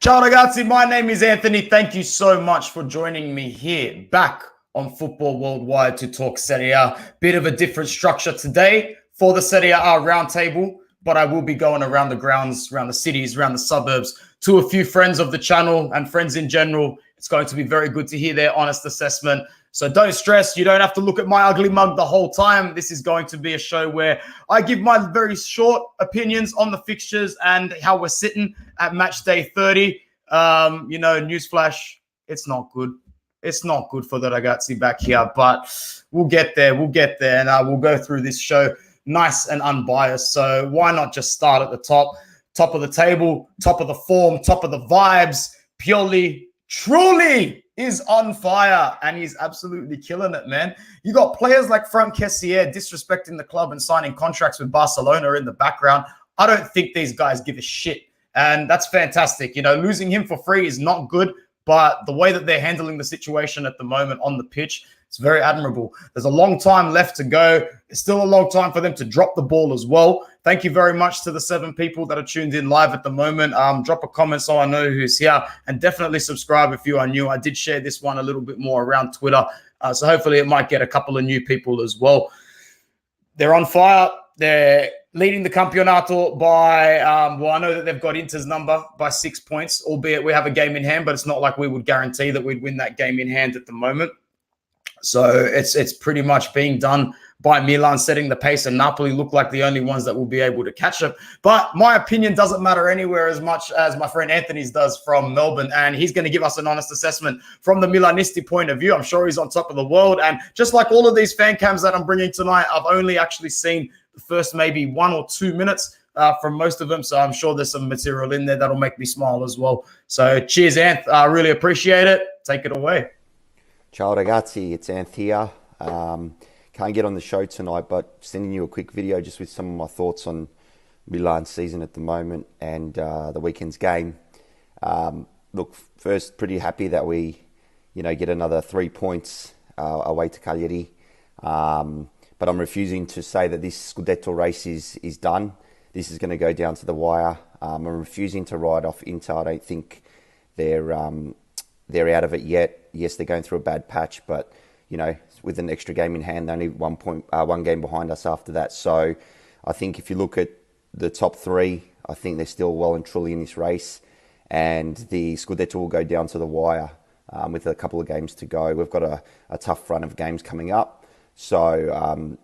Ciao ragazzi, my name is Anthony. Thank you so much for joining me here back on Football Worldwide to talk Serie A. Bit of a different structure today for the Serie A roundtable, but I will be going around the grounds, around the cities, around the suburbs to a few friends of the channel and friends in general. It's going to be very good to hear their honest assessment. So don't stress. You don't have to look at my ugly mug the whole time. This is going to be a show where I give my very short opinions on the fixtures and how we're sitting at match day 30. Newsflash, it's not good. It's not good for the ragazzi back here, but we'll get there. We'll get there, and we'll go through this show nice and unbiased. So why not just start at the top of the table, top of the form, top of the vibes. Pioli truly is on fire, and he's absolutely killing it, man. You got players like Francesco disrespecting the club and signing contracts with Barcelona in the background. I don't think these guys give a shit, and that's fantastic. Losing him for free is not good, but the way that they're handling the situation at the moment on the pitch, it's very admirable. There's a long time left to go. It's still a long time for them to drop the ball as well. Thank you very much to the 7 people that are tuned in live at the moment. Drop a comment so I know who's here, and definitely subscribe if you are new. I did share this one a little bit more around Twitter, so hopefully it might get a couple of new people as well. They're on fire. They're leading the Campionato by, I know that they've got Inter's number by 6 points, albeit we have a game in hand, but it's not like we would guarantee that we'd win that game in hand at the moment. So it's pretty much being done by Milan setting the pace, and Napoli look like the only ones that will be able to catch up. But my opinion doesn't matter anywhere as much as my friend Anthony's does from Melbourne, and he's going to give us an honest assessment from the Milanisti point of view. I'm sure he's on top of the world, and just like all of these fan cams that I'm bringing tonight, I've only actually seen the first maybe 1 or 2 minutes from most of them, so I'm sure there's some material in there that'll make me smile as well. So cheers, Anth. I really appreciate it. Take it away. Ciao ragazzi, it's Anth here. Can't get on the show tonight, but sending you a quick video just with some of my thoughts on Milan's season at the moment and the weekend's game. Look, first, pretty happy that we, get another 3 points away to Cagliari. But I'm refusing to say that this scudetto race is done. This is going to go down to the wire. I'm refusing to write off Inter. I don't think they're out of it yet. Yes, they're going through a bad patch, but with an extra game in hand, they're only 1 game behind us after that. So I think if you look at the top 3, I think they're still well and truly in this race, and the scudetto will go down to the wire with a couple of games to go. We've got a tough run of games coming up, so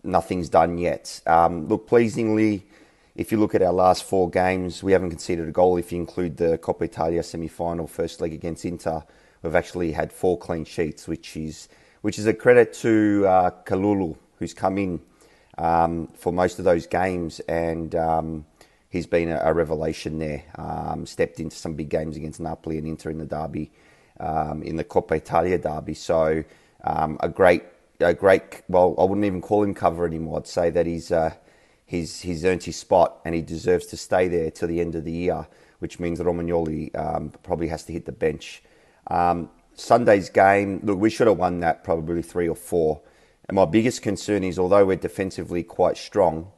nothing's done yet. Look, pleasingly, if you look at our last 4 games, we haven't conceded a goal. If you include the Coppa Italia semi-final first leg against Inter, we've actually had 4 clean sheets, which is a credit to Kalulu, who's come in for most of those games, and he's been a revelation there. Stepped into some big games against Napoli and Inter in the derby, in the Coppa Italia derby. So a great. Well, I wouldn't even call him cover anymore. I'd say that he's earned his spot, and he deserves to stay there till the end of the year, which means that Romagnoli probably has to hit the bench. Sunday's game, look, we should have won that probably 3 or 4. And my biggest concern is, although we're defensively quite strong,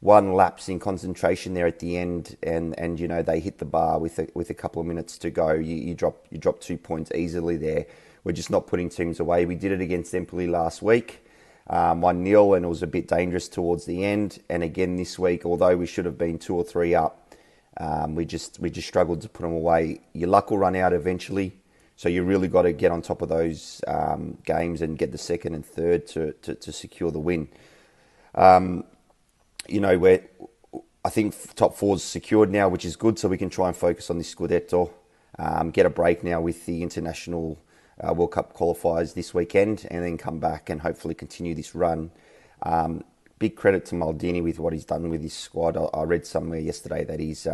one lapse in concentration there at the end, and they hit the bar with a couple of minutes to go. You drop 2 points easily there. We're just not putting teams away. We did it against Empoli last week, 1-0, and it was a bit dangerous towards the end. And again this week, although we should have been 2 or 3 up, we just struggled to put them away. Your luck will run out eventually. So you really got to get on top of those games and get the second and third to secure the win. I think top 4's secured now, which is good, so we can try and focus on this scudetto. Get a break now with the international World Cup qualifiers this weekend, and then come back and hopefully continue this run. Big credit to Maldini with what he's done with his squad. I read somewhere yesterday that he's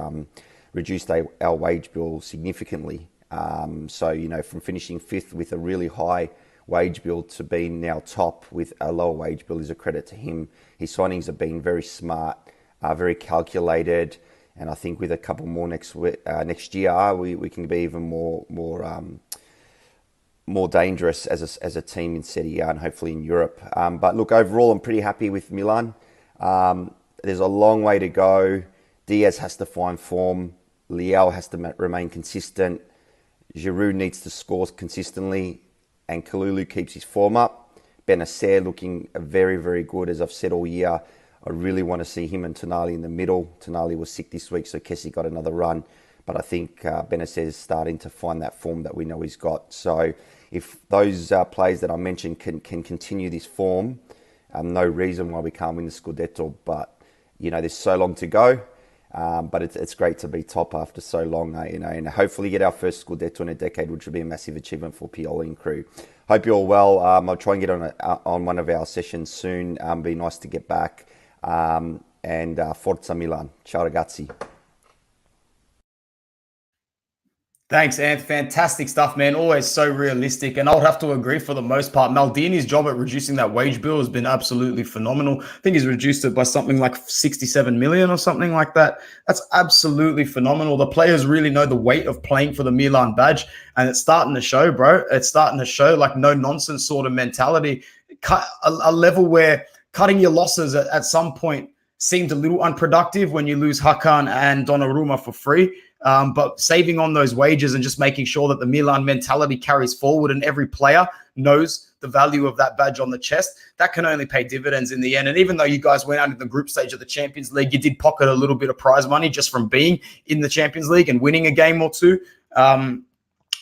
reduced our wage bill significantly. So, from finishing 5th with a really high wage bill to being now top with a lower wage bill is a credit to him. His signings have been very smart, very calculated, and I think with a couple more next year, we can be even more dangerous as a team in Serie A and hopefully in Europe. But look, overall, I'm pretty happy with Milan. There's a long way to go. Diaz has to find form. Leao has to remain consistent. Giroud needs to score consistently, and Kalulu keeps his form up. Benacer looking very, very good, as I've said all year. I really want to see him and Tonali in the middle. Tonali was sick this week, so Kessie got another run. But I think Benacer is starting to find that form that we know he's got. So if those players that I mentioned can continue this form, no reason why we can't win the scudetto. But, you know, there's so long to go. But it's great to be top after so long, you know, and hopefully get our first scudetto in a decade, which would be a massive achievement for Pioli and crew. Hope you're all well. I'll try and get on one of our sessions soon. Be nice to get back. And Forza Milan. Ciao ragazzi. Thanks, Anth. Fantastic stuff, man. Always so realistic. And I would have to agree for the most part. Maldini's job at reducing that wage bill has been absolutely phenomenal. I think he's reduced it by something like 67 million or something like that. That's absolutely phenomenal. The players really know the weight of playing for the Milan badge. And it's starting to show, bro. It's starting to show, like, no nonsense sort of mentality. A level where cutting your losses at some point seemed a little unproductive when you lose Hakan and Donnarumma for free. But saving on those wages and just making sure that the Milan mentality carries forward and every player knows the value of that badge on the chest, that can only pay dividends in the end. And even though you guys went out in the group stage of the Champions League, you did pocket a little bit of prize money just from being in the Champions League and winning a game or two.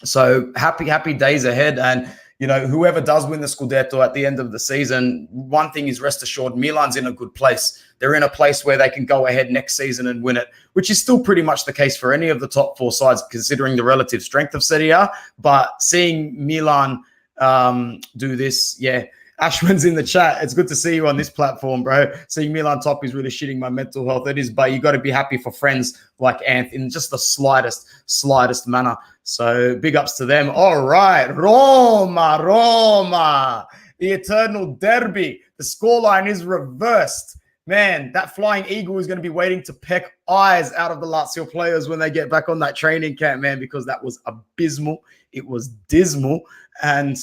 So happy days ahead. And, you know, whoever does win the Scudetto at the end of the season, one thing is rest assured, Milan's in a good place. They're in a place where they can go ahead next season and win it, which is still pretty much the case for any of the top four sides, considering the relative strength of Serie A. But seeing Milan do this, yeah. Ashwin's in the chat. It's good to see you on this platform, bro. Seeing Milan top is really shitting my mental health. It is, but you got to be happy for friends like Anth in just the slightest manner. So big ups to them. All right, Roma, the eternal derby. The scoreline is reversed. Man, that flying eagle is going to be waiting to peck eyes out of the Lazio players when they get back on that training camp, man, because that was abysmal. It was dismal. And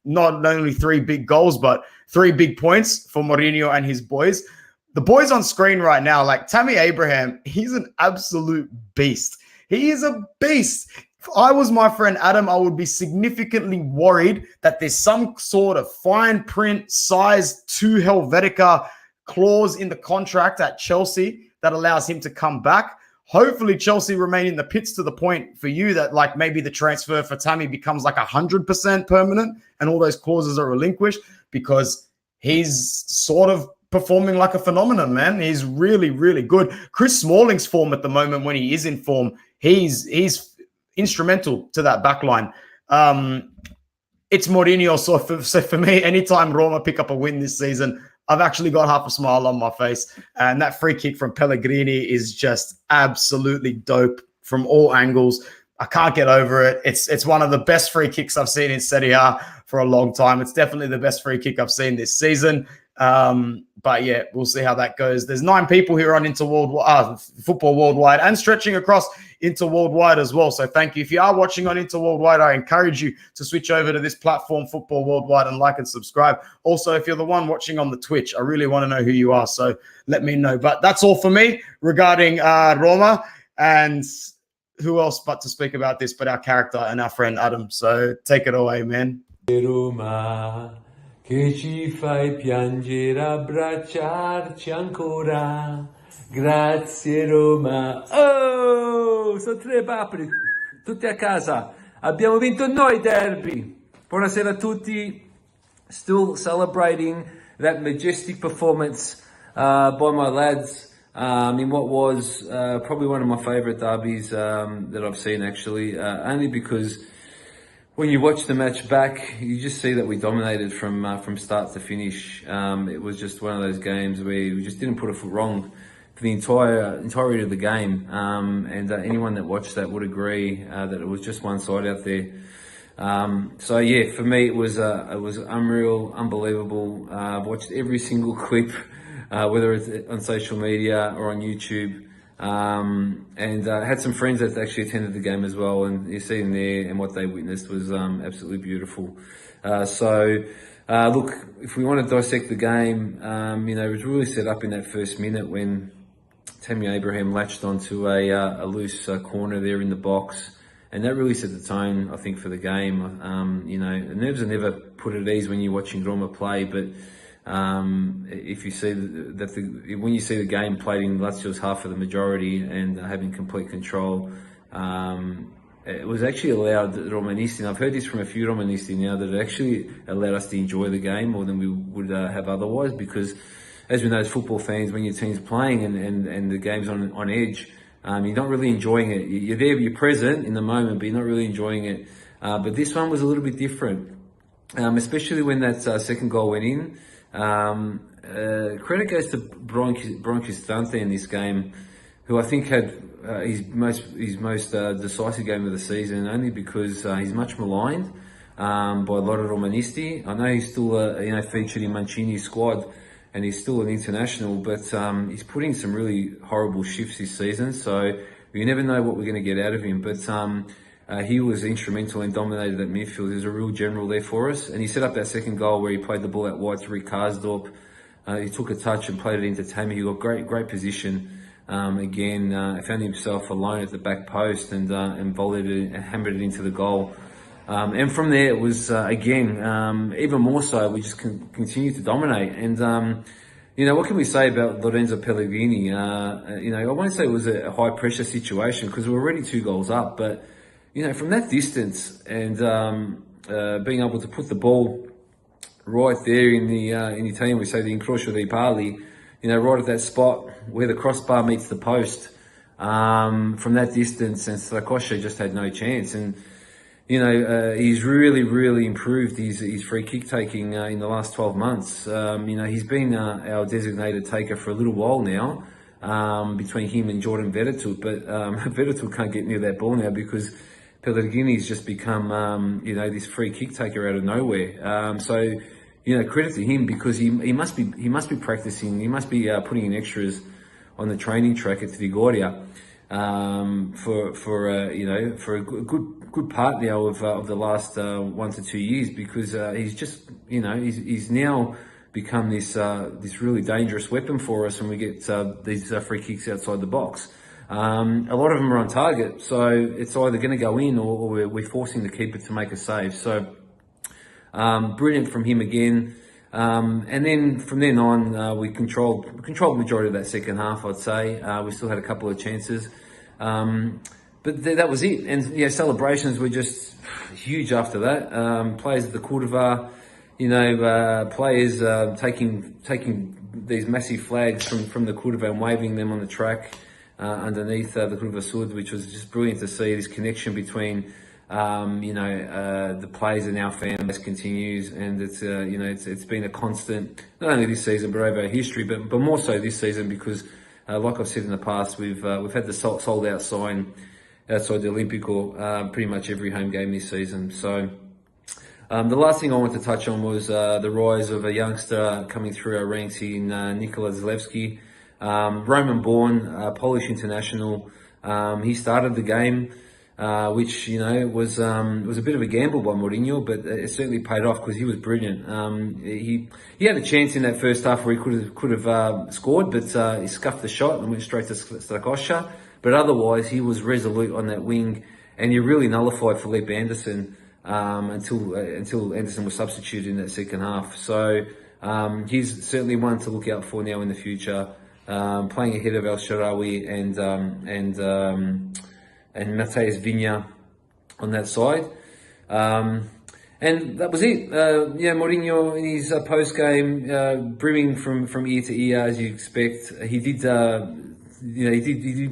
not only 3 big goals, but 3 big points for Mourinho and his boys. The boys on screen right now, like Tammy Abraham, he's an absolute beast. He is a beast. If I was my friend Adam, I would be significantly worried that there's some sort of fine print size 2 Helvetica clause in the contract at Chelsea that allows him to come back. Hopefully Chelsea remain in the pits to the point for you that, like, maybe the transfer for Tammy becomes like 100% permanent and all those clauses are relinquished, because he's sort of performing like a phenomenon, man. He's really, really good. Chris Smalling's form at the moment, when he is in form, he's instrumental to that back line. It's Mourinho. So for me, anytime Roma pick up a win this season, I've actually got half a smile on my face. And that free kick from Pellegrini is just absolutely dope from all angles. I can't get over it. It's one of the best free kicks I've seen in Serie A for a long time. It's definitely the best free kick I've seen this season. But yeah, we'll see how that goes. There's 9 people here on Football Worldwide and stretching across into Worldwide as well. So thank you. If you are watching on Inter Worldwide, I encourage you to switch over to this platform, Football Worldwide, and like and subscribe. Also, if you're the one watching on the Twitch, I really want to know who you are. So let me know. But that's all for me regarding Roma, and who else but to speak about this but our character and our friend Adam. So take it away, man. Roma, che ci fai piangere, abbracciarci ancora. Grazie Roma. Oh, sono 3 papri, tutti a casa. Abbiamo vinto noi derby. Buonasera a tutti. Still celebrating that majestic performance by my lads in what was probably one of my favourite derbies that I've seen, actually, only because when you watch the match back, you just see that we dominated from start to finish. It was just one of those games where we just didn't put a foot wrong for the entirety of the game. And anyone that watched that would agree that it was just one side out there. So yeah, for me it was unreal, unbelievable. I've watched every single clip, whether it's on social media or on YouTube. And had some friends that actually attended the game as well, and you see them there, and what they witnessed was absolutely beautiful. Look, if we want to dissect the game, it was really set up in that first minute when Tammy Abraham latched onto a loose corner there in the box, and that really set the tone, I think, for the game. Nerves are never put at ease when you're watching Roma play, but if you see when you see the game played in Lazio's half of the majority and having complete control, it was actually allowed Romanisti, and I've heard this from a few Romanisti now, that it actually allowed us to enjoy the game more than we would have otherwise, because as we know as football fans, when your team's playing and the game's on edge, you're not really enjoying it. You're there, you're present in the moment, but you're not really enjoying it. But this one was a little bit different, especially when that second goal went in. Credit goes to Bronquistante in this game, who I think had his most decisive game of the season, only because he's much maligned by a lot of Romanisti. I know he's still featured in Mancini's squad, and he's still an international, but he's putting some really horrible shifts this season, so you never know what we're going to get out of him. But he was instrumental and dominated that midfield. He was a real general there for us, and he set up that second goal where he played the ball out wide to Rick Karsdorp. He took a touch and played it into Tammy, who got great position. Found himself alone at the back post and volleyed it and hammered it into the goal. And from there, it was, even more so, we just continued to dominate. And, what can we say about Lorenzo Pellegrini? I won't say it was a high pressure situation because we were already 2 goals up, but, from that distance and being able to put the ball right there in Italian, we say the incrocio dei pali, right at that spot where the crossbar meets the post, from that distance, and Strakosha just had no chance. And, he's really improved his free kick taking in the last 12 months. He's been our designated taker for a little while now, between him and Jordan Veretout, but Veretout can't get near that ball now because Pellegrini's just become, this free kick taker out of nowhere. Credit to him, because he must be practicing, he must be putting in extras on the training track at Trigoria. For a good part now of the last 1 to 2 years, because he's just he's now become this really dangerous weapon for us when we get these free kicks outside the box. A lot of them are on target, so it's either going to go in or we're forcing the keeper to make a save. So brilliant from him again. And then from then on, we controlled the majority of that second half, I'd say. We still had a couple of chances. But that was it. And, celebrations were just huge after that. Players at the Curva, players taking these massive flags from the Curva and waving them on the track underneath the Curva Sud, which was just brilliant to see. This connection between the players and our fan base continues, and it's been a constant, not only this season but over our history, but more so this season, because like I've said in the past, we've had the sold out sign outside the Olimpico pretty much every home game this season. So the last thing I want to touch on was the rise of a youngster coming through our ranks in Nikola Zalewski, Roman born, Polish international. He started the game, which was a bit of a gamble by Mourinho, but it certainly paid off because he was brilliant. He had a chance in that first half where he could have scored, but he scuffed the shot and went straight to Strakosha. But otherwise, he was resolute on that wing, and he really nullified Felipe Anderson until Anderson was substituted in that second half. So he's certainly one to look out for now in the future, playing ahead of El Shaarawy and Mateus Vinha on that side. And that was it. Mourinho in his post-game, brimming from ear to ear, as you expect. He did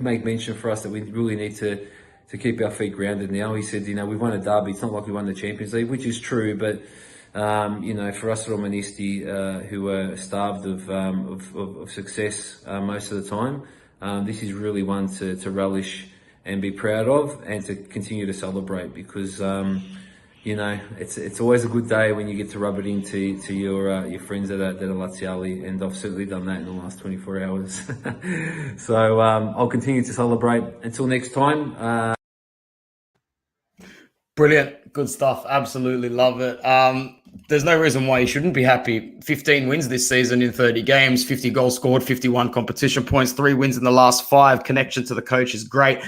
make mention for us that we really need to keep our feet grounded now. He said, we've won a derby. It's not like we won the Champions League, which is true, but for us Romanisti, who are starved of success most of the time, this is really one to relish and be proud of, and to continue to celebrate, because it's always a good day when you get to rub it into your friends that are Laziali, and I've certainly done that in the last 24 hours. So I'll continue to celebrate until next time. Brilliant. Good stuff. Absolutely love it. There's no reason why you shouldn't be happy. 15 wins this season in 30 games, 50 goals scored, 51 competition points, 3 wins in the last 5. Connection to the coach is great.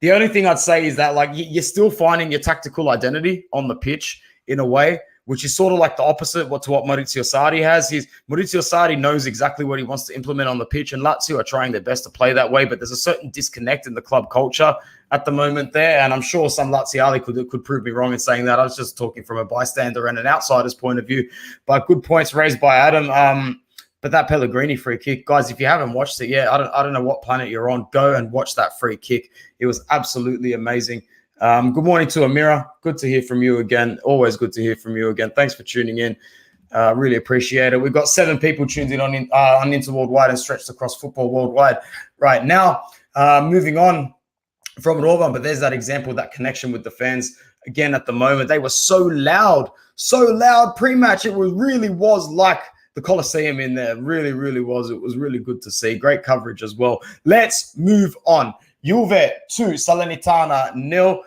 The only thing I'd say is that, like, you're still finding your tactical identity on the pitch in a way, which is sort of like the opposite to what Maurizio Sarri has. Maurizio Sarri knows exactly what he wants to implement on the pitch, and Lazio are trying their best to play that way, but there's a certain disconnect in the club culture at the moment there, and I'm sure some Laziali could prove me wrong in saying that. I was just talking from a bystander and an outsider's point of view, but good points raised by Adam. But that Pellegrini free kick, guys, if you haven't watched it yet, I don't know what planet you're on. Go and watch that free kick. It was absolutely amazing. Good morning to Amira. Good to hear from you again. Always good to hear from you again. Thanks for tuning in. Really appreciate it. We've got 7 people tuned in on Inter Worldwide and stretched across football worldwide right now. Moving on from Roma, but there's that example, that connection with the fans. Again, at the moment, they were so loud pre-match. It really was like the Colosseum in there. Really, really was. It was really good to see. Great coverage as well. Let's move on. Juve 2, Salernitana 0.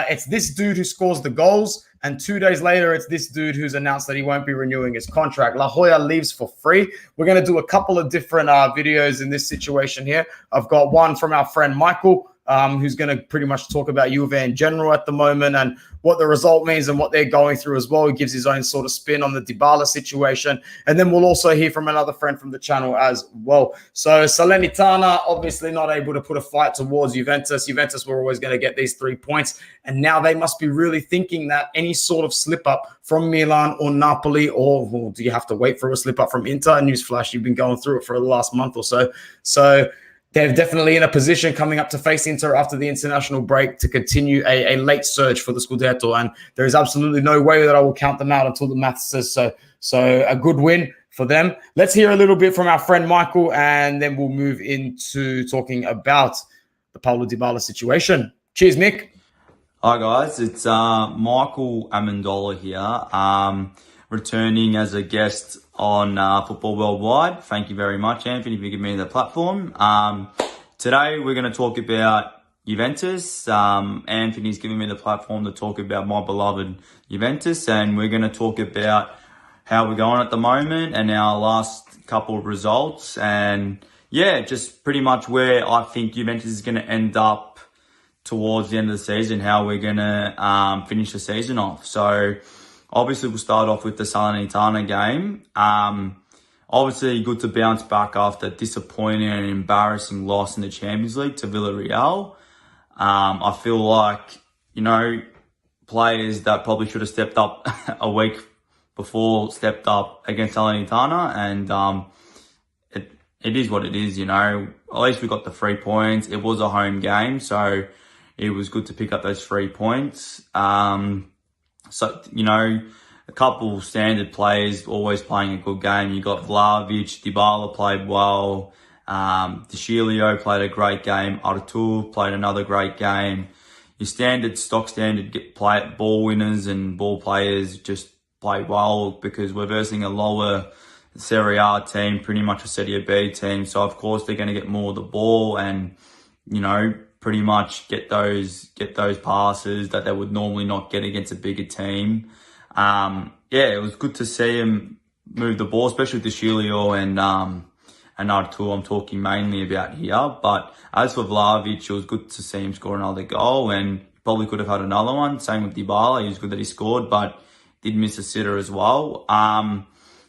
It's this dude who scores the goals, and 2 days later, it's this dude who's announced that he won't be renewing his contract. La Jolla leaves for free. We're going to do a couple of different videos in this situation here. I've got one from our friend Michael, who's going to pretty much talk about Juve in general at the moment and what the result means and what they're going through as well. He gives his own sort of spin on the Dybala situation. And then we'll also hear from another friend from the channel as well. So Salernitana obviously not able to put a fight towards Juventus. Juventus were always going to get these 3 points. And now they must be really thinking that any sort of slip up from Milan or Napoli, or well, do you have to wait for a slip up from Inter? Newsflash, you've been going through it for the last month or so. So they're definitely in a position coming up to face Inter after the international break to continue a late surge for the scudetto. And there is absolutely no way that I will count them out until the math says so. So a good win for them. Let's hear a little bit from our friend Michael, and then we'll move into talking about the Paulo Dybala situation. Cheers, Mick. Hi, guys. It's Michael Amendola here, returning as a guest on Football Worldwide. Thank you very much, Anthony, for giving me the platform. Today, we're going to talk about Juventus. Anthony's giving me the platform to talk about my beloved Juventus, and we're going to talk about how we're going at the moment and our last couple of results. And yeah, just pretty much where I think Juventus is going to end up towards the end of the season, how we're going to finish the season off. So obviously, we'll start off with the Salernitana game. Obviously, good to bounce back after disappointing and embarrassing loss in the Champions League to Villarreal. I feel like, players that probably should have stepped up a week before stepped up against Salernitana, and it is what it is, At least we got the 3 points. It was a home game, so it was good to pick up those 3 points. So, a couple standard players always playing a good game. You got Vlahovic, Dybala played well. De Sciglio played a great game. Artur played another great game. Your stock standard ball winners and ball players just played well because we're versing a lower Serie A team, pretty much a Serie B team. So, of course, they're going to get more of the ball and, pretty much get those passes that they would normally not get against a bigger team. It was good to see him move the ball, especially with De Sciglio and Artur. I'm talking mainly about here. But as for Vlahovic, it was good to see him score another goal, and probably could have had another one. Same with Dybala. He was good that he scored, but did miss a sitter as well.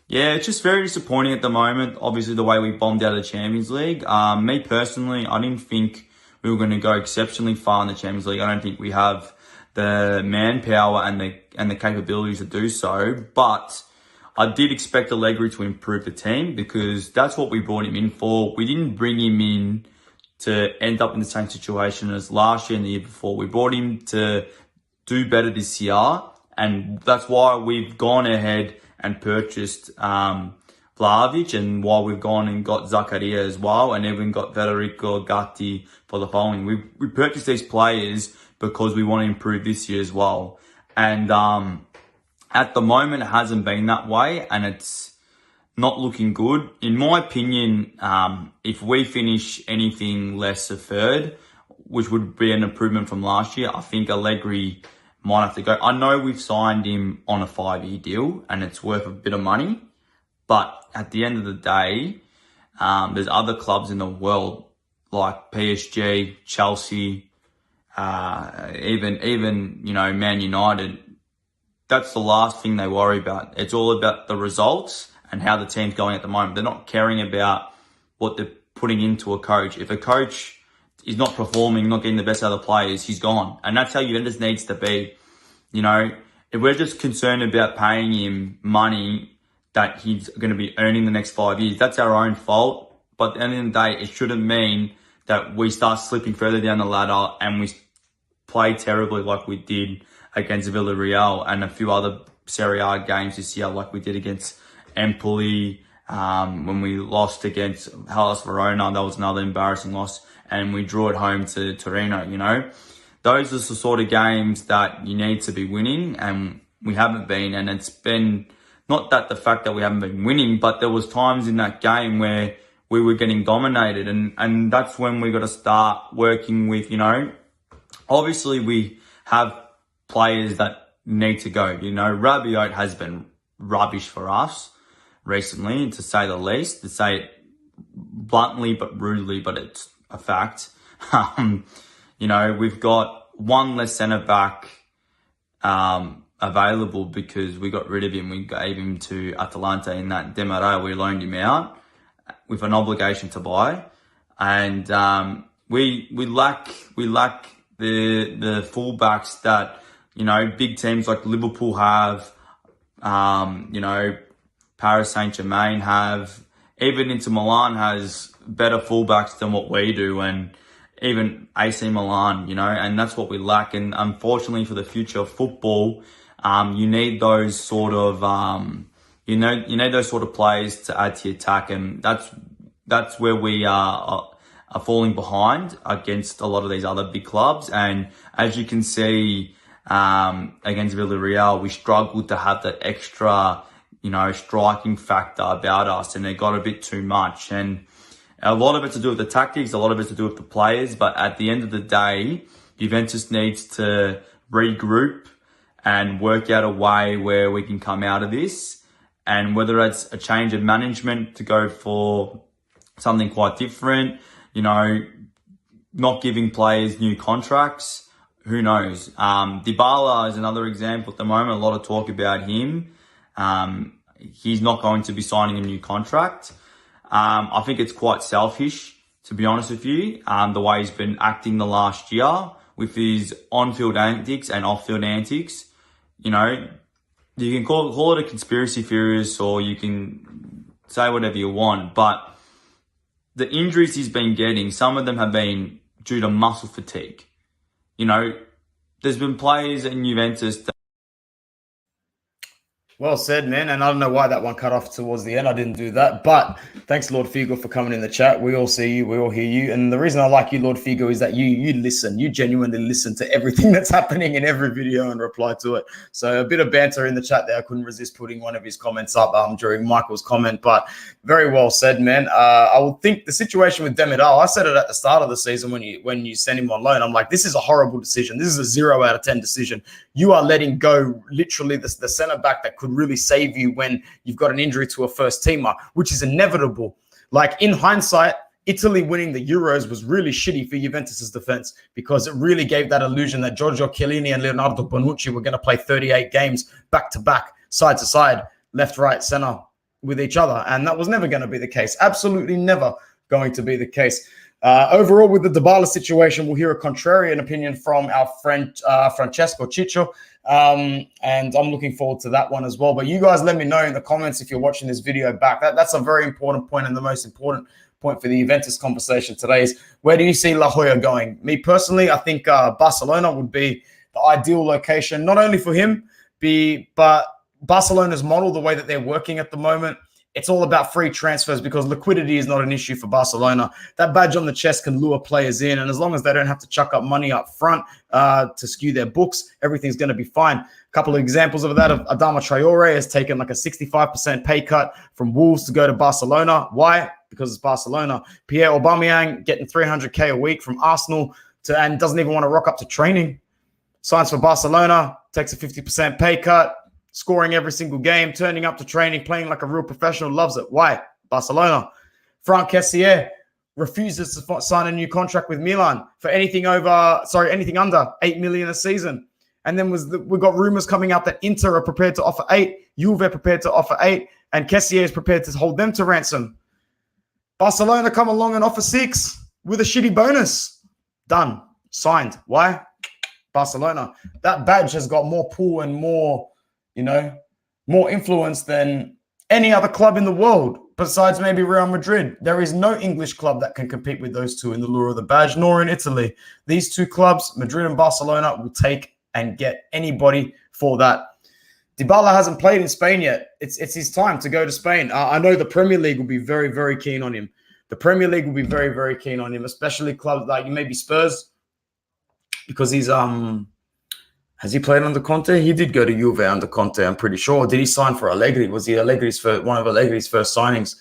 It's just very disappointing at the moment. Obviously, the way we bombed out of the Champions League. Me personally, I didn't think we were going to go exceptionally far in the Champions League. I don't think we have the manpower and the capabilities to do so. But I did expect Allegri to improve the team because that's what we brought him in for. We didn't bring him in to end up in the same situation as last year and the year before. We brought him to do better this year, and that's why we've gone ahead and purchased Vlahovic, and why we've gone and got Zakaria as well, and even got Federico Gatti for the following. We purchased these players because we want to improve this year as well. And at the moment, it hasn't been that way, and it's not looking good. In my opinion, if we finish anything less a third, which would be an improvement from last year, I think Allegri might have to go. I know we've signed him on a 5-year deal and it's worth a bit of money, but at the end of the day, there's other clubs in the world like PSG, Chelsea, even Man United. That's the last thing they worry about. It's all about the results and how the team's going at the moment. They're not caring about what they're putting into a coach. If a coach is not performing, not getting the best out of the players, he's gone. And that's how Juventus needs to be. If we're just concerned about paying him money that he's going to be earning the next 5 years, that's our own fault. But at the end of the day, it shouldn't mean that we start slipping further down the ladder and we play terribly like we did against Villarreal and a few other Serie A games this year, like we did against Empoli, when we lost against Hellas Verona. That was another embarrassing loss, and we drew at home to Torino. Those are the sort of games that you need to be winning, and we haven't been. And it's been not that the fact that we haven't been winning, but there was times in that game where we were getting dominated, and that's when we got to start working with, obviously we have players that need to go. Rabiot has been rubbish for us recently, to say the least, to say it bluntly but rudely, but it's a fact. We've got one less centre back available because we got rid of him. We gave him to Atalanta in that Demarai. We loaned him out with an obligation to buy, and we lack the fullbacks that big teams like Liverpool have, Paris Saint-Germain have, even Inter Milan has better fullbacks than what we do, and even AC Milan, and that's what we lack. And unfortunately for the future of football, you need those sort of, you need those sort of players to add to your attack, and that's where we are falling behind against a lot of these other big clubs. And as you can see, against Villarreal, we struggled to have that extra, striking factor about us, and it got a bit too much. And a lot of it to do with the tactics, a lot of it to do with the players, but at the end of the day, Juventus needs to regroup and work out a way where we can come out of this. And whether it's a change of management to go for something quite different, not giving players new contracts, who knows? Dybala is another example at the moment. A lot of talk about him. He's not going to be signing a new contract. I think it's quite selfish, to be honest with you, the way he's been acting the last year with his on-field antics and off-field antics. You can call it a conspiracy theorist, or you can say whatever you want, but the injuries he's been getting, some of them have been due to muscle fatigue. There's been players in Juventus that... Well said, man. And I don't know why that one cut off towards the end. I didn't do that. But thanks, Lord Figo, for coming in the chat. We all see you. We all hear you. And the reason I like you, Lord Figo, is that you listen. You genuinely listen to everything that's happening in every video and reply to it. So a bit of banter in the chat there. I couldn't resist putting one of his comments up during Michael's comment. But very well said, man. I would think the situation with Demiral, I said it at the start of the season when you sent him on loan. I'm like, this is a horrible decision. This is a 0 out of 10 decision. You are letting go literally the centre back that could really save you when you've got an injury to a first teamer, which is inevitable. Like, in hindsight, Italy winning the Euros was really shitty for Juventus's defense, because it really gave that illusion that Giorgio Chiellini and Leonardo Bonucci were going to play 38 games back to back, side to side, left, right, center with each other. And that was never going to be the case. Absolutely never going to be the case. Overall, with the Dybala situation, we'll hear a contrarian opinion from our friend Francesco Ciccio. And I'm looking forward to that one as well. But you guys let me know in the comments if you're watching this video back. That's a very important point, and the most important point for the Juventus conversation today is, where do you see La Jolla going? Me personally, I think Barcelona would be the ideal location, not only for him, but Barcelona's model, the way that they're working at the moment. It's all about free transfers, because liquidity is not an issue for Barcelona. That badge on the chest can lure players in, and as long as they don't have to chuck up money up front to skew their books, everything's going to be fine. A couple of examples of that: Adama Traore has taken like a 65% pay cut from Wolves to go to Barcelona. Why? Because it's Barcelona. Pierre Aubameyang getting 300k a week from Arsenal and doesn't even want to rock up to training. signs for Barcelona, takes a 50% pay cut, scoring every single game, turning up to training, playing like a real professional, loves it. Why? Barcelona. Francesco refuses to sign a new contract with Milan for anything under 8 million a season. And then we got rumors coming out that Inter are prepared to offer 8, Juve are prepared to offer 8, and Kessier is prepared to hold them to ransom. Barcelona come along and offer 6 with a shitty bonus. Done. Signed. Why? Barcelona. That badge has got more pull and more influence than any other club in the world, besides maybe Real Madrid. There is no English club that can compete with those two in the lure of the badge, nor in Italy. These two clubs, Madrid and Barcelona, will take and get anybody for that. Dybala hasn't played in Spain yet. It's his time to go to Spain. I know the Premier League will be very, very keen on him. The Premier League will be very, very keen on him, especially clubs like maybe Spurs, because he's has he played under Conte? He did go to Juve under Conte, I'm pretty sure. Did he sign for Allegri? Was he one of Allegri's first signings?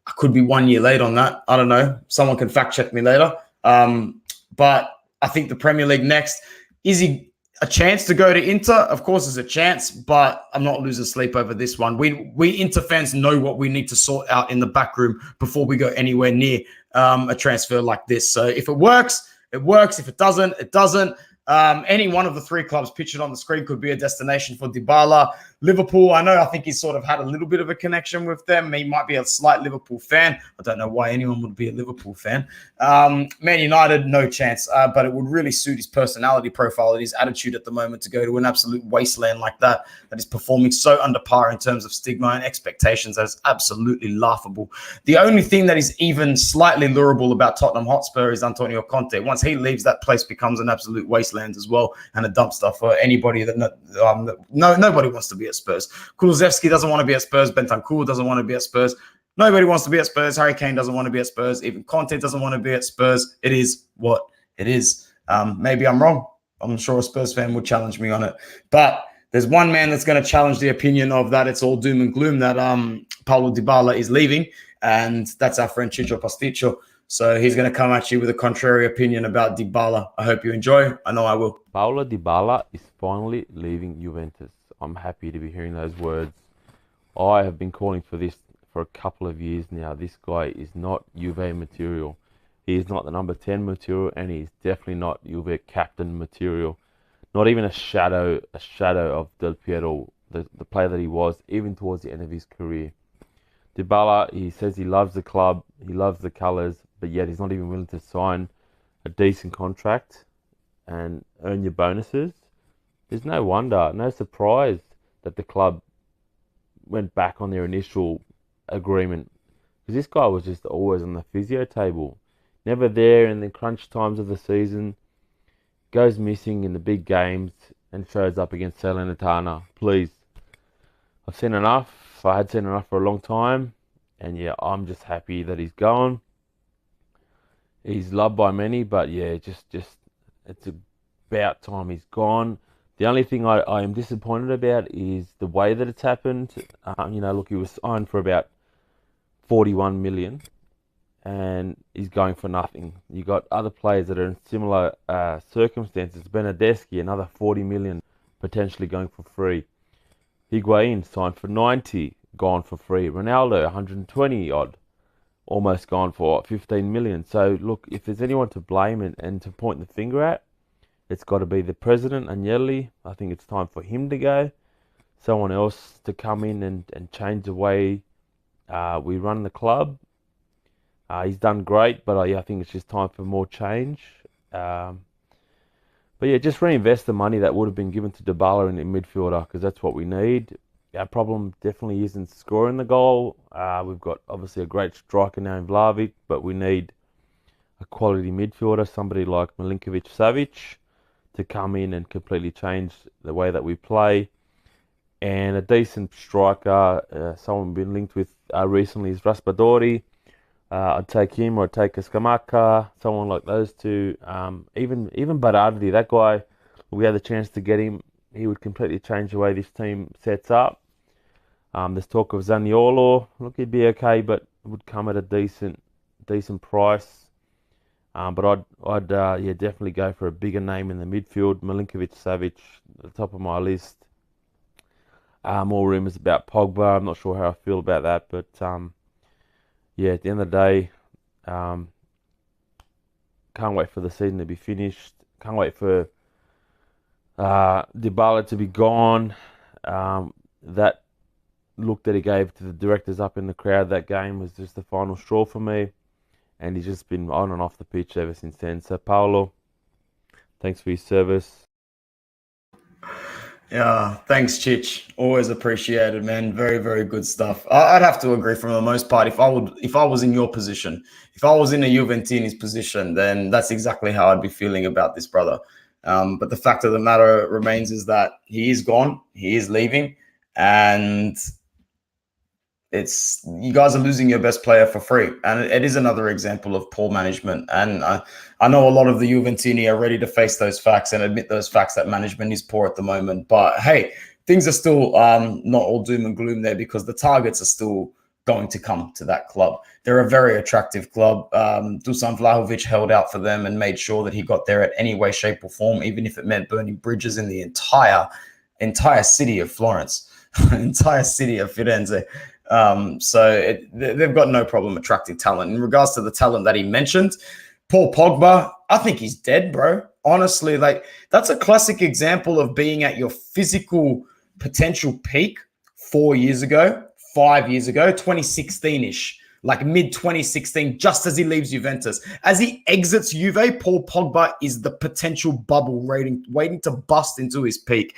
I could be 1 year late on that. I don't know. Someone can fact check me later. But I think the Premier League next. Is he a chance to go to Inter? Of course, there's a chance, but I'm not losing sleep over this one. We Inter fans know what we need to sort out in the back room before we go anywhere near a transfer like this. So if it works, it works. If it doesn't, it doesn't. Any one of the 3 clubs pictured on the screen could be a destination for Dybala. Liverpool, I think he's sort of had a little bit of a connection with them. He might be a slight Liverpool fan. I don't know why anyone would be a Liverpool fan. Man United, no chance. But it would really suit his personality profile and his attitude at the moment to go to an absolute wasteland like that is performing so under par in terms of stigma and expectations. That is absolutely laughable. The only thing that is even slightly lurable about Tottenham Hotspur is Antonio Conte. Once he leaves, that place becomes an absolute wasteland as well, and a dumpster for anybody that nobody wants to be at Spurs. Kulusevski doesn't want to be at Spurs. Bentancur doesn't want to be at Spurs. Nobody wants to be at Spurs. Harry Kane doesn't want to be at Spurs. Even Conte doesn't want to be at Spurs. It is what it is. Maybe I'm wrong. I'm sure a Spurs fan would challenge me on it. But there's one man that's going to challenge the opinion of that it's all doom and gloom that Paulo Dybala is leaving, and that's our friend Ciccio Pasticcio. So he's going to come at you with a contrary opinion about Dybala. I hope you enjoy. I know I will. Paulo Dybala is finally leaving Juventus. I'm happy to be hearing those words. I have been calling for this for a couple of years now. This guy is not Juve material. He is not the number 10 material, and he's definitely not Juve captain material. Not even a shadow of Del Piero, the player that he was, even towards the end of his career. Dybala, he says he loves the club, he loves the colours, but yet he's not even willing to sign a decent contract and earn your bonuses. There's no wonder, no surprise that the club went back on their initial agreement, because this guy was just always on the physio table, never there in the crunch times of the season, goes missing in the big games and shows up against Salernitana. Please, I've seen enough. I had seen enough for a long time, and yeah, I'm just happy that he's gone. He's loved by many, but yeah, just it's about time he's gone. The only thing I am disappointed about is the way that it's happened. Look, he was signed for about 41 million, and he's going for nothing. You got other players that are in similar circumstances. Benedeschi, another 40 million, potentially going for free. Higuain signed for 90, gone for free. Ronaldo, 120 odd, almost gone for 15 million. So look, if there's anyone to blame and to point the finger at, it's got to be the president, Agnelli. I think it's time for him to go. Someone else to come in and change the way we run the club. He's done great, but I think it's just time for more change. But yeah, just reinvest the money that would have been given to Dybala in the midfielder, because that's what we need. Our problem definitely isn't scoring the goal. We've got obviously a great striker now in Vlahovic, but we need a quality midfielder, somebody like Milinkovic-Savic, to come in and completely change the way that we play. And a decent striker, someone we've been linked with recently is Raspadori. I'd take him, or I'd take Escamacca, someone like those two. Even Berardi, that guy, we had the chance to get him. He would completely change the way this team sets up. There's talk of Zaniolo. Look, he'd be okay, but would come at a decent price. But I'd definitely go for a bigger name in the midfield. Milinkovic-Savic, at the top of my list. More rumours about Pogba. I'm not sure how I feel about that, but at the end of the day, can't wait for the season to be finished. Can't wait for Dybala to be gone. That look that he gave to the directors up in the crowd that game was just the final straw for me. And he's just been on and off the pitch ever since then. So, Paolo, thanks for your service. Yeah, thanks, Chich. Always appreciated, man. Very, very good stuff. I'd have to agree for the most part. If I was in your position, if I was in a Juventini's position, then that's exactly how I'd be feeling about this brother. But the fact of the matter remains is that he is gone. He is leaving. And you guys are losing your best player for free. And it is another example of poor management. And I know a lot of the Juventini are ready to face those facts and admit those facts that management is poor at the moment. But hey, things are still not all doom and gloom there, because the targets are still going to come to that club. They're a very attractive club. Dusan Vlahovic held out for them and made sure that he got there at any way, shape or form, even if it meant burning bridges in the entire city of Florence, entire city of Firenze. They've got no problem attracting talent. In regards to the talent that he mentioned, Paul Pogba, I think he's dead, bro. Honestly, like, that's a classic example of being at your physical potential peak 4 years ago, 5 years ago, 2016-ish, like mid-2016, just as he leaves Juventus. As he exits Juve, Paul Pogba is the potential bubble waiting to bust into his peak.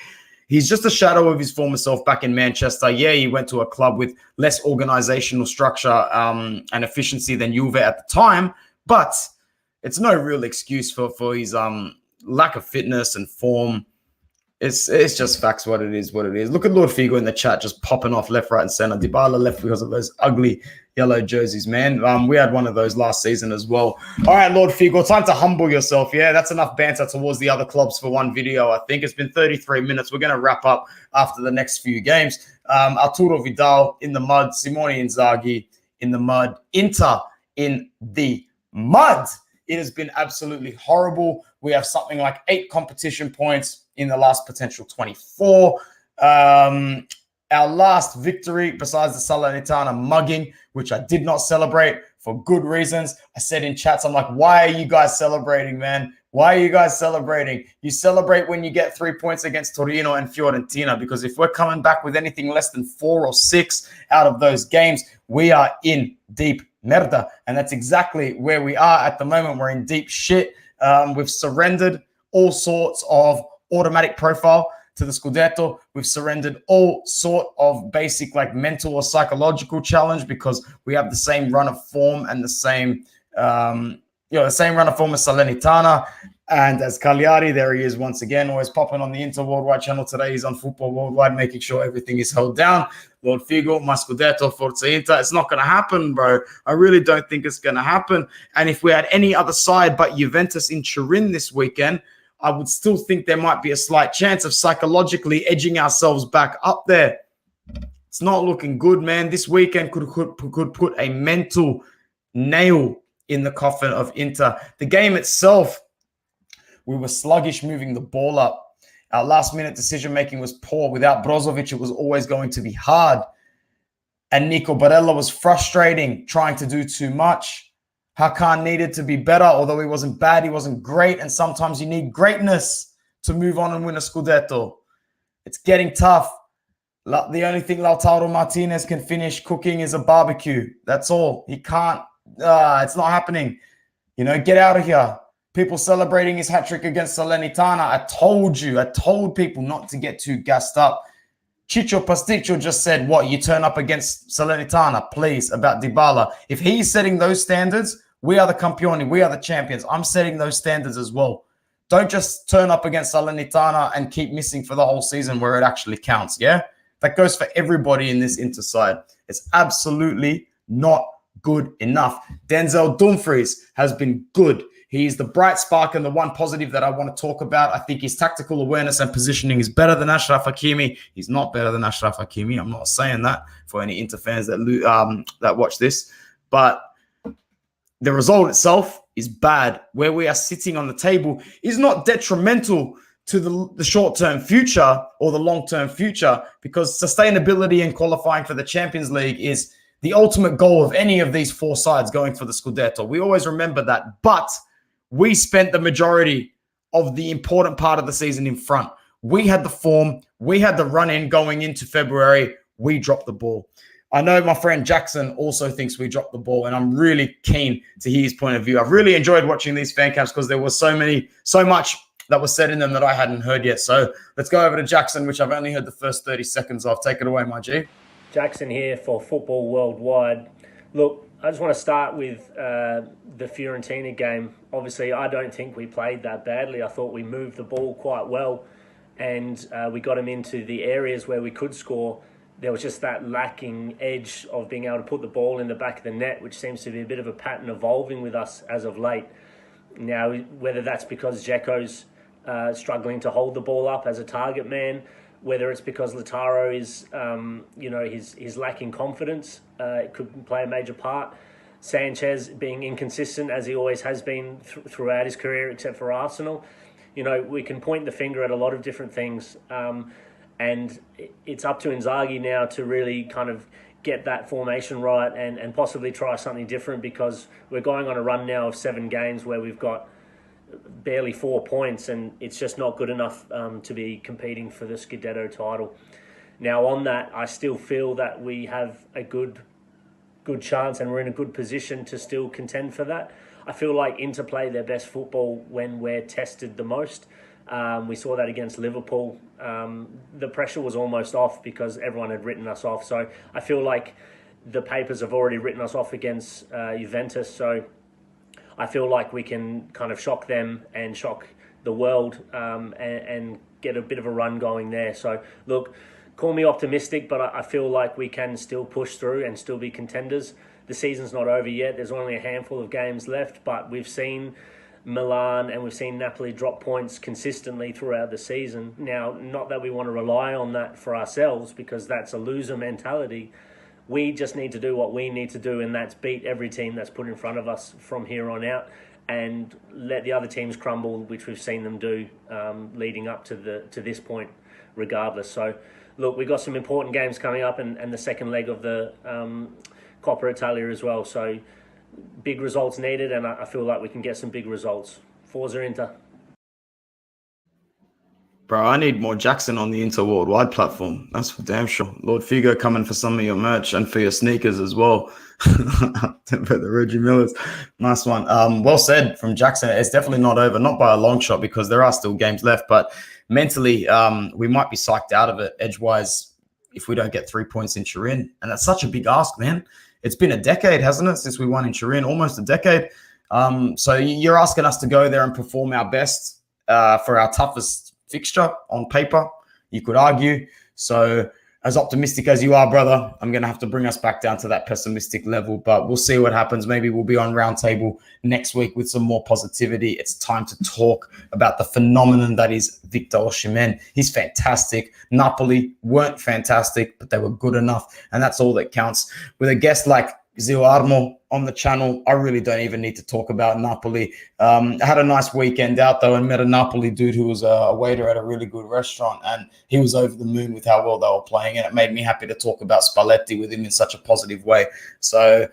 He's just a shadow of his former self back in Manchester. Yeah, he went to a club with less organizational structure and efficiency than Juve at the time, but it's no real excuse for his lack of fitness and form. It's just facts what it is. Look at Lord Figo in the chat just popping off left, right, and center. Dybala left because of those ugly yellow jerseys, man. We had one of those last season as well. All right, Lord Figo, time to humble yourself. Yeah, that's enough banter towards the other clubs for one video, I think. It's been 33 minutes. We're going to wrap up after the next few games. Arturo Vidal in the mud. Simone Inzaghi in the mud. Inter in the mud. It has been absolutely horrible. We have something like 8 competition points in the last potential 24. Our last victory, besides the Salernitana mugging, which I did not celebrate for good reasons. I said in chats, I'm like, why are you guys celebrating, man? Why are you guys celebrating? You celebrate when you get 3 points against Torino and Fiorentina, because if we're coming back with anything less than 4 or 6 out of those games, we are in deep merda. And that's exactly where we are at the moment. We're in deep shit. We've surrendered all sorts of automatic profile to the scudetto. We've surrendered all sort of basic like mental or psychological challenge, because we have the same run of form and the same run of form as Salernitana and as Cagliari. There he is once again, always popping on the Inter Worldwide channel. Today he's on Football Worldwide, making sure everything is held down. Lord Figo, my scudetto, Forza Inter. It's not going to happen, bro. I really don't think it's going to happen. And if we had any other side but Juventus in Turin this weekend, I would still think there might be a slight chance of psychologically edging ourselves back up there. It's not looking good, man. This weekend could put a mental nail in the coffin of Inter. The game itself, we were sluggish moving the ball up. Our last-minute decision-making was poor. Without Brozovic, it was always going to be hard. And Nico Barella was frustrating, trying to do too much. Hakan needed to be better, although he wasn't bad, he wasn't great. And sometimes you need greatness to move on and win a scudetto. It's getting tough. The only thing Lautaro Martinez can finish cooking is a barbecue. That's all. He can't. It's not happening. Get out of here. People celebrating his hat-trick against Salernitana. I told people not to get too gassed up. Ciccio Pasticcio just said, what, you turn up against Salernitana, please, about Dybala. If he's setting those standards, we are the campioni, we are the champions. I'm setting those standards as well. Don't just turn up against Salernitana and keep missing for the whole season where it actually counts, yeah? That goes for everybody in this Inter side. It's absolutely not good enough. Denzel Dumfries has been good. He's the bright spark and the one positive that I want to talk about. I think his tactical awareness and positioning is better than Achraf Hakimi. He's not better than Achraf Hakimi. I'm not saying that for any Inter fans that watch this. But the result itself is bad, where we are sitting on the table is not detrimental to the short-term future or the long-term future, because sustainability and qualifying for the Champions League is the ultimate goal of any of these four sides going for the scudetto. We always remember that. But we spent the majority of the important part of the season in front. We had the form. We had the run-in going into February. We dropped the ball. I know my friend Jackson also thinks we dropped the ball, and I'm really keen to hear his point of view. I've really enjoyed watching these fan camps because there was so much that was said in them that I hadn't heard yet. So let's go over to Jackson, which I've only heard the first 30 seconds of. Take it away, my G. Jackson here for Football Worldwide. Look, I just want to start with the Fiorentina game. Obviously, I don't think we played that badly. I thought we moved the ball quite well, and we got them into the areas where we could score. There was just that lacking edge of being able to put the ball in the back of the net, which seems to be a bit of a pattern evolving with us as of late. Now, whether that's because Dzeko's struggling to hold the ball up as a target man, whether it's because Lautaro is, he's lacking confidence, it could play a major part. Sanchez being inconsistent as he always has been throughout his career, except for Arsenal. We can point the finger at a lot of different things, and it's up to Inzaghi now to really kind of get that formation right and possibly try something different, because we're going on a run now of 7 games where we've got barely 4 points, and it's just not good enough to be competing for the scudetto title. Now, on that, I still feel that we have a good chance and we're in a good position to still contend for that. I feel like Inter play their best football when we're tested the most. We saw that against Liverpool. The pressure was almost off because everyone had written us off. So I feel like the papers have already written us off against Juventus. So I feel like we can kind of shock them and shock the world and get a bit of a run going there. So look, call me optimistic, but I feel like we can still push through and still be contenders. The season's not over yet. There's only a handful of games left, but we've seen Milan and we've seen Napoli drop points consistently throughout the season. Now, not that we want to rely on that for ourselves, because that's a loser mentality. We just need to do what we need to do, and that's beat every team that's put in front of us from here on out and let the other teams crumble, which we've seen them do leading up to this point regardless. So, look, we've got some important games coming up and the second leg of the Coppa Italia as well. So big results needed, and I feel like we can get some big results. Forza Inter. Bro, I need more Jackson on the Inter Worldwide platform. That's for damn sure. Lord Figo coming for some of your merch and for your sneakers as well. For the Reggie Millers. Nice one. Well said from Jackson. It's definitely not over, not by a long shot, because there are still games left. But mentally, we might be psyched out of it edgewise if we don't get 3 points in Turin. And that's such a big ask, man. It's been a decade, hasn't it, since we won in Turin? Almost a decade. So you're asking us to go there and perform our best for our toughest fixture on paper, you could argue. So as optimistic as you are, brother, I'm going to have to bring us back down to that pessimistic level, but we'll see what happens. Maybe we'll be on Roundtable next week with some more positivity. It's time to talk about the phenomenon that is Victor Osimhen. He's fantastic. Napoli weren't fantastic, but they were good enough, and that's all that counts. With a guest like Zio Armo on the channel, I really don't even need to talk about Napoli. I had a nice weekend out, though, and met a Napoli dude who was a waiter at a really good restaurant, and he was over the moon with how well they were playing, and it made me happy to talk about Spalletti with him in such a positive way. So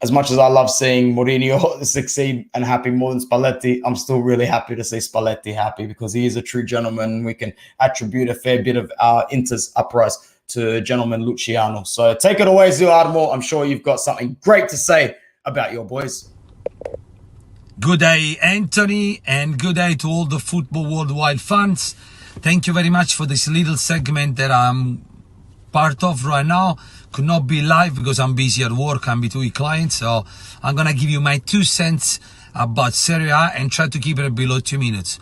as much as I love seeing Mourinho succeed and happy more than Spalletti, I'm still really happy to see Spalletti happy, because he is a true gentleman. We can attribute a fair bit of our Inter's uprise to gentleman Luciano. So take it away, Zio Armo. I'm sure you've got something great to say about your boys. Good day, Anthony, and good day to all the Football Worldwide fans. Thank you very much for this little segment that I'm part of right now. Could not be live because I'm busy at work. I'm between clients, so I'm gonna give you my 2 cents about Serie A and try to keep it below 2 minutes.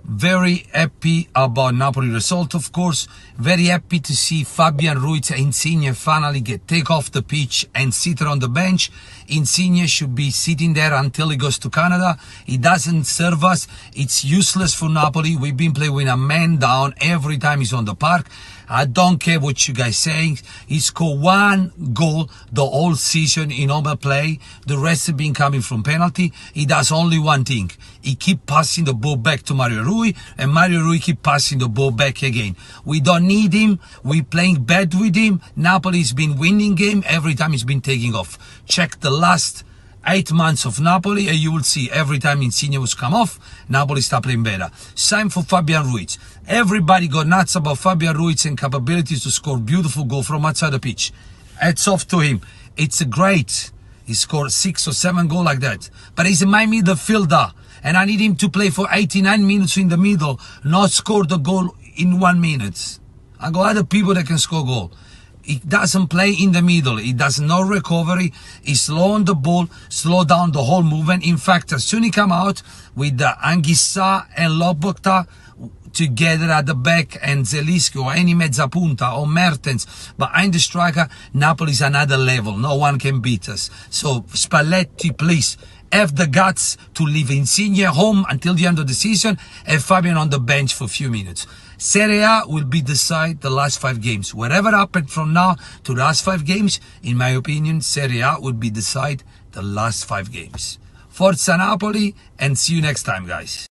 Very happy about Napoli result, of course. Very happy to see Fabian Ruiz and Insigne finally take off the pitch and sit on the bench. Insigne should be sitting there until he goes to Canada. It doesn't serve us. It's useless for Napoli. We've been playing with a man down every time he's on the park. I don't care what you guys saying. He scored 1 goal the whole season in normal play. The rest have been coming from penalty. He does only one thing. He keep passing the ball back to Mario Rui, and Mario Rui keep passing the ball back again. We don't need him. We're playing bad with him. Napoli's been winning game every time he's been taking off. Check the last 8 months of Napoli, and you will see every time Insigne was come off, Napoli start playing better. Same for Fabian Ruiz. Everybody got nuts about Fabian Ruiz and capabilities to score beautiful goal from outside the pitch. Hats off to him. It's great. He scored 6 or 7 goals like that. But he's my midfielder, and I need him to play for 89 minutes in the middle, not score the goal in 1 minute. I got other people that can score goal. He doesn't play in the middle. He does no recovery. He's slow on the ball, slow down the whole movement. In fact, as soon as he come out with the Anguissa and Lobotka together at the back, and Zelinski or any mezzapunta or Mertens behind the striker, Napoli's another level. No one can beat us. So Spalletti, please have the guts to leave Insigne home until the end of the season and Fabian on the bench for a few minutes. Serie A will be decide the last 5 games. Whatever happened from now to the last 5 games, in my opinion, Serie A will be decide the last 5 games. Forza Napoli, and see you next time, guys.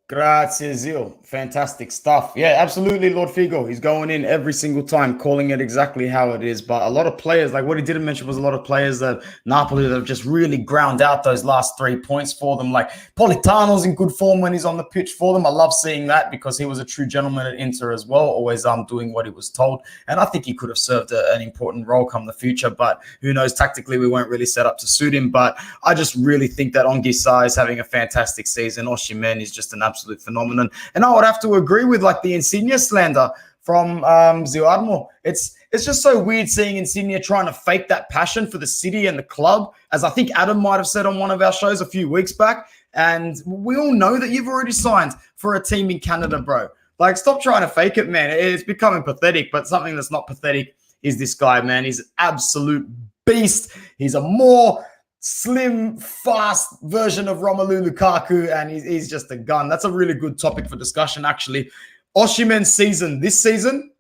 Grazie, Zil. Fantastic stuff. Yeah, absolutely, Lord Figo. He's going in every single time, calling it exactly how it is. But a lot of players, like what he didn't mention was a lot of players that Napoli that have just really ground out those last 3 points for them. Like Politano's in good form when he's on the pitch for them. I love seeing that because he was a true gentleman at Inter as well, always doing what he was told. And I think he could have served an important role come the future. But who knows, tactically, we weren't really set up to suit him. But I just really think that Anguissa is having a fantastic season. Osimhen is just an absolute phenomenon. And I would have to agree with like the Insigne slander from Zioarmo. It's just so weird seeing Insigne trying to fake that passion for the city and the club, as I think Adam might have said on one of our shows a few weeks back. And we all know that you've already signed for a team in Canada, bro. Like, stop trying to fake it, man. It's becoming pathetic, but something that's not pathetic is this guy, man. He's an absolute beast. He's a more slim, fast version of Romelu Lukaku, and he's just a gun. That's a really good topic for discussion, actually. Osimhen's season this season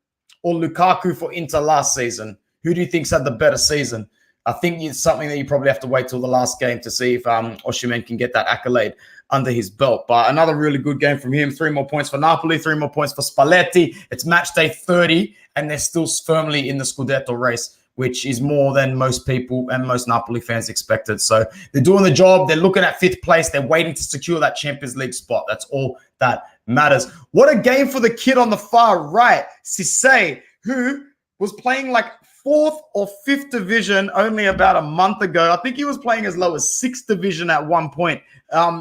or Lukaku for Inter last season? Who do you think's had the better season? I think it's something that you probably have to wait till the last game to see if Osimhen can get that accolade under his belt. But another really good game from him. 3 more points for Napoli, 3 more points for Spalletti. It's match day 30, and they're still firmly in the scudetto race, which is more than most people and most Napoli fans expected. So they're doing the job. They're looking at 5th place. They're waiting to secure that Champions League spot. That's all that matters. What a game for the kid on the far right, Ciccio, who was playing like 4th or 5th division only about a month ago. I think he was playing as low as 6th division at one point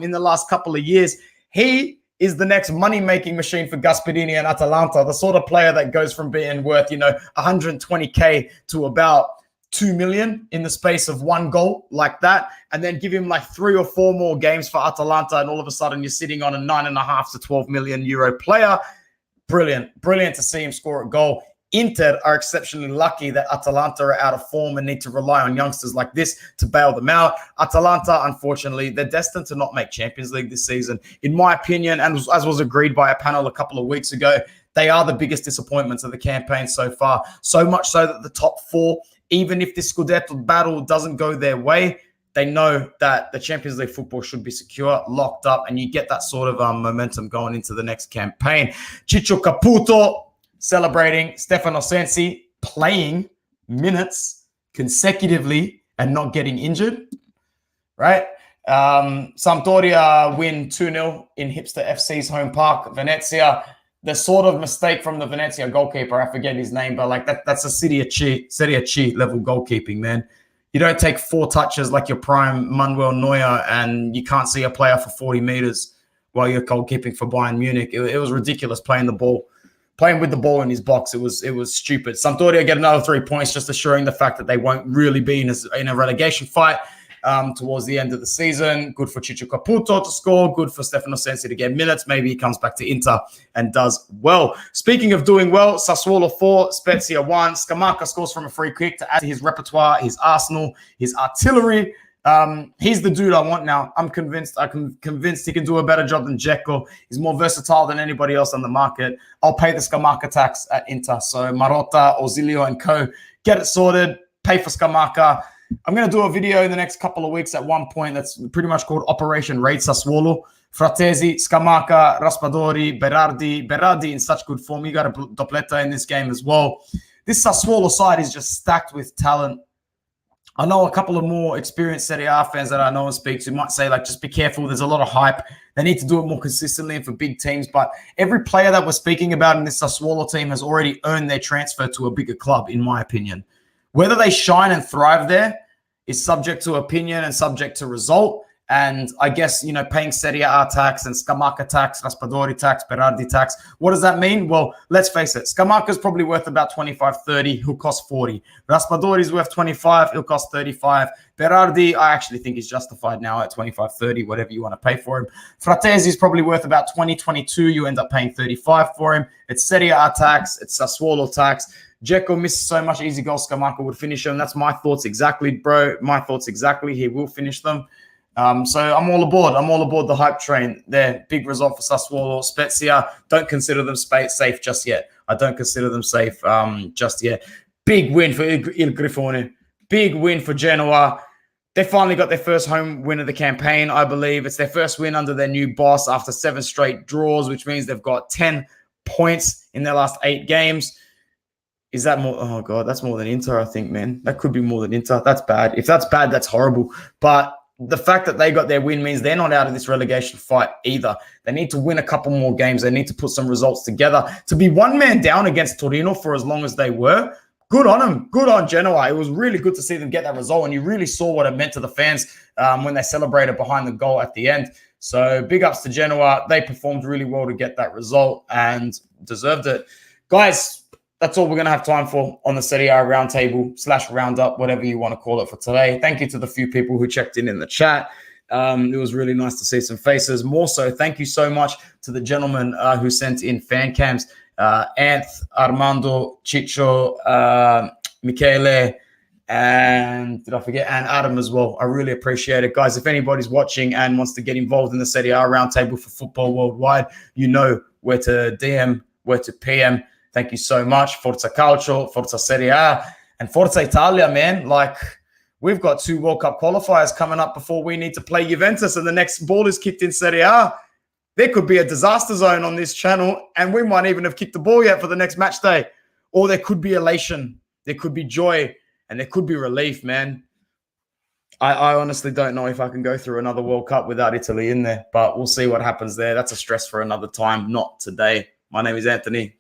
in the last couple of years. He is the next money-making machine for Gasperini and Atalanta, the sort of player that goes from being worth, 120K to about 2 million in the space of 1 goal like that, and then give him like 3 or 4 more games for Atalanta, and all of a sudden you're sitting on a 9.5 to 12 million euro player. Brilliant to see him score a goal. Inter are exceptionally lucky that Atalanta are out of form and need to rely on youngsters like this to bail them out. Atalanta, unfortunately, they're destined to not make Champions League this season. In my opinion, and as was agreed by a panel a couple of weeks ago, they are the biggest disappointments of the campaign so far. So much so that the top 4, even if this Scudetto battle doesn't go their way, they know that the Champions League football should be secure, locked up, and you get that sort of momentum going into the next campaign. Ciccio Caputo celebrating, Stefano Sensi playing minutes consecutively and not getting injured, right? Sampdoria win 2-0 in Hipster FC's home park. Venezia, the sort of mistake from the Venezia goalkeeper, I forget his name, but like that's a Serie A level goalkeeping, man. You don't take 4 touches like your prime Manuel Neuer and you can't see a player for 40 meters while you're goalkeeping for Bayern Munich. It was ridiculous playing with the ball in his box. It was stupid. Sampdoria get another 3 points, just assuring the fact that they won't really be in a relegation fight. towards the end of the season. Good for Ciccio Caputo to score. Good for Stefano Sensi to get minutes. Maybe he comes back to Inter and does well. Speaking of doing well, Sassuolo 4, Spezia 1. Scamacca scores from a free kick to add to his repertoire, his arsenal, his artillery. He's the dude I want now. I'm convinced he can do a better job than Dzeko. He's more versatile than anybody else on the market. I'll pay the Scamacca tax at Inter. So Marotta, Ausilio, and co. Get it sorted. Pay for Scamacca. I'm going to do a video in the next couple of weeks at one point that's pretty much called Operation Raid Sassuolo. Fratesi, Scamacca, Raspadori, Berardi in such good form. You got a dobletta in this game as well. This Sassuolo side is just stacked with talent. I know a couple of more experienced Serie A fans that I know and speak to might say, like, just be careful. There's a lot of hype. They need to do it more consistently and for big teams. But every player that we're speaking about in this Sassuolo team has already earned their transfer to a bigger club, in my opinion. Whether they shine and thrive there is subject to opinion and subject to result. And I guess, you know, paying Serie A tax and Scamacca tax, Raspadori tax, Berardi tax. What does that mean? Well, let's face it. Scamacca's probably worth about 25, 30. He'll cost 40. Raspadori's worth 25. He'll cost 35. Berardi, I actually think he's justified now at 25, 30, whatever you want to pay for him. Fratesi's probably worth about 20, 22. You end up paying 35 for him. It's Serie A tax. It's Sassuolo tax. Dzeko misses so much easy goals. Scamacca would finish them. That's my thoughts exactly, bro. My thoughts exactly. He will finish them. So I'm all aboard. I'm all aboard the hype train there. Big result for Sassuolo. Spezia, don't consider them safe just yet. I don't consider them safe just yet. Big win for Il Grifone. Big win for Genoa. They finally got their first home win of the campaign, I believe. It's their first win under their new boss after 7 straight draws, which means they've got 10 points in their last 8 games. Is that more? Oh, God, that's more than Inter, I think, man. That could be more than Inter. That's bad. If that's bad, that's horrible. But the fact that they got their win means they're not out of this relegation fight either. They need to win a couple more games. They need to put some results together. To be one man down against Torino for as long as they were, good on them. Good on Genoa. It was really good to see them get that result, and you really saw what it meant to the fans when they celebrated behind the goal at the end. So big ups to Genoa. They performed really well to get that result and deserved it. Guys, that's all we're going to have time for on the Serie A Roundtable / Roundup, whatever you want to call it for today. Thank you to the few people who checked in the chat. It was really nice to see some faces. More so, thank you so much to the gentlemen who sent in fan cams. Anth, Armando, Ciccio, Michele, and did I forget? And Adam as well. I really appreciate it. Guys, if anybody's watching and wants to get involved in the Serie A Roundtable for football worldwide, you know where to DM, where to PM. Thank you so much. Forza Calcio, Forza Serie A, and Forza Italia, man. Like, we've got 2 World Cup qualifiers coming up before we need to play Juventus, and the next ball is kicked in Serie A. There could be a disaster zone on this channel, and we might even have kicked the ball yet for the next match day. Or there could be elation, there could be joy, and there could be relief, man. I honestly don't know if I can go through another World Cup without Italy in there, but we'll see what happens there. That's a stress for another time, not today. My name is Anthony.